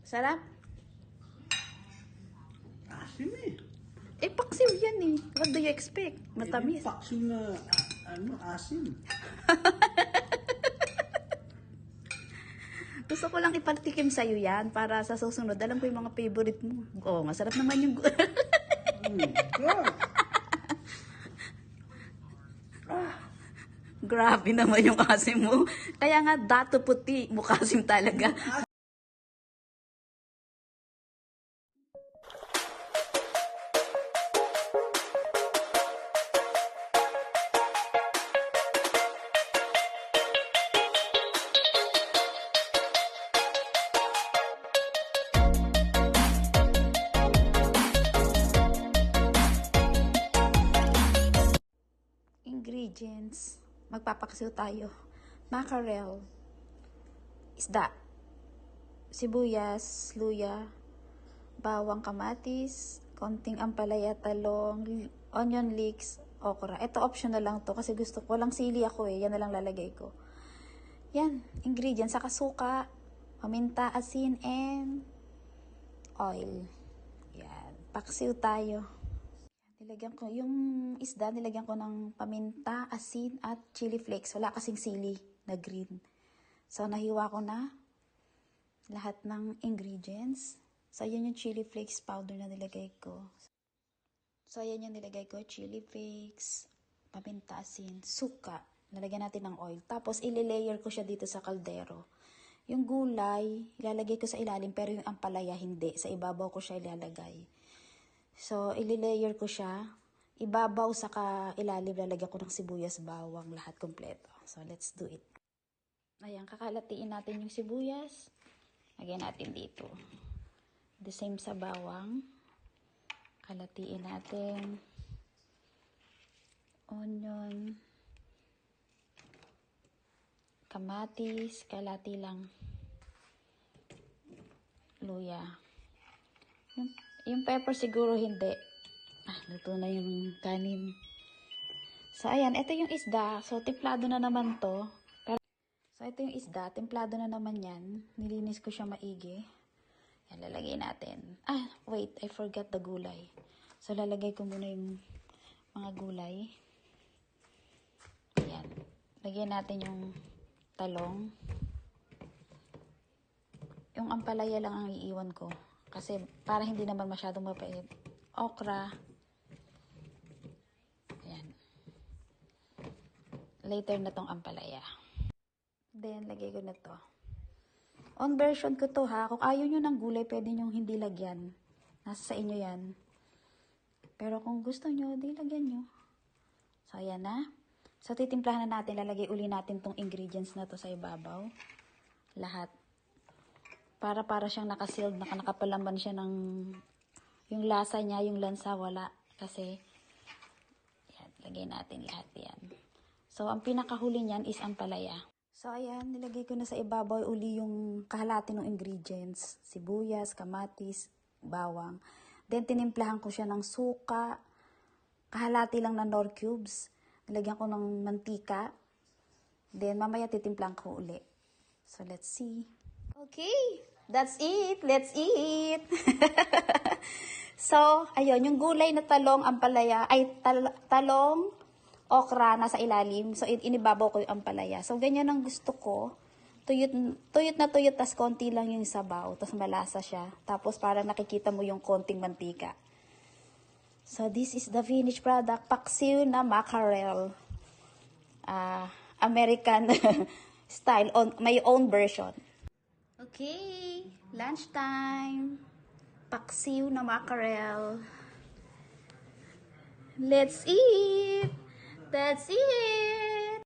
Sarap? Asim eh. Eh, paksiw yan eh. What do you expect? Matamis. Paksiw na, asim. Gusto ko lang ipatikim sa'yo yan para sa susunod. Alam ko yung mga favorite mo. Oo, masarap naman yung... Grabe naman yung asim mo. Kaya nga, dato puti. Mukha asim talaga. Ingredients. Magpapaksiw tayo. Mackerel. Isda. Sibuyas, luya, bawang, kamatis, konting ampalaya, talong, onion leeks, okra. Ito optional lang to kasi gusto ko. Walang sili ako eh. Yan na lang lalagay ko. Yan. Ingredients. Saka suka, paminta, asin, and oil. Yan. Paksiw tayo. Nilagyan ko, yung isda, nilagyan ko ng paminta, asin, at chili flakes. Wala kasing sili na green. So, nahiwa ko na lahat ng ingredients. So, ayan yung chili flakes powder na nilagay ko. So, ayan yung nilagay ko, chili flakes, paminta, asin, suka. Nalagyan natin ng oil. Tapos, ililayer ko siya dito sa kaldero. Yung gulay, ilalagay ko sa ilalim, pero yung ampalaya, hindi. Sa ibabaw ko siya ilalagay. So, ililayer ko siya. Ibabaw sa ilalim, lalagyan ko ng sibuyas, bawang, lahat kompleto. So, let's do it. Ayan, kakalatiin natin yung sibuyas. Lagyan natin dito. The same sa bawang. Kalatiin natin. Onion. Kamatis. Kalati lang. Luya. Yung pepper siguro hindi. Luto na yung kanin. So, ayan. Ito yung isda. So, templado na naman to. So, ito yung isda. Templado na naman yan. Nilinis ko siya maigi. Yan, lalagay natin. Wait. I forgot the gulay. So, lalagay ko muna yung mga gulay. Ayan. Lagyan natin yung talong. Yung ampalaya lang ang iiwan ko. Kasi para hindi naman masyadong mapait. Okra. Ayan. Later na tong ampalaya. Then, lagay ko na to. On version ko to ha. Kung ayaw nyo ng gulay, pwede nyo hindi lagyan. Nasa sa inyo yan. Pero kung gusto nyo, di lagyan nyo. So, ayan na. So, titimplahan na natin. Lalagay uli natin tong ingredients na to sa ibabaw. Lahat. Para siyang nakasealed, nakapalaman siya ng yung lasa niya, yung lansa, wala. Kasi, yan, lagay natin lahat yan. So, ang pinakahuli niyan is ampalaya. So, ayan, nilagay ko na sa ibabaw uli yung kahalati ng ingredients. Sibuyas, kamatis, bawang. Then, tinimplahan ko siya ng suka. Kahalati lang na nor cubes. Nilagyan ko ng mantika. Then, mamaya titimplahan ko uli. So, let's see. Okay, that's it. Let's eat. So, ayun, yung gulay na talong, ampalaya, talong, okra, nasa ilalim. So, inibabaw ko yung ampalaya. So, ganyan ang gusto ko. Tuyot na tuyot, tas konti lang yung sabaw. Tas malasa siya. Tapos, parang nakikita mo yung konting mantika. So, this is the finished product. Paksiw na mackerel. American style, my own version. Okay, lunchtime. Paksiw na mackerel. Let's eat. That's it.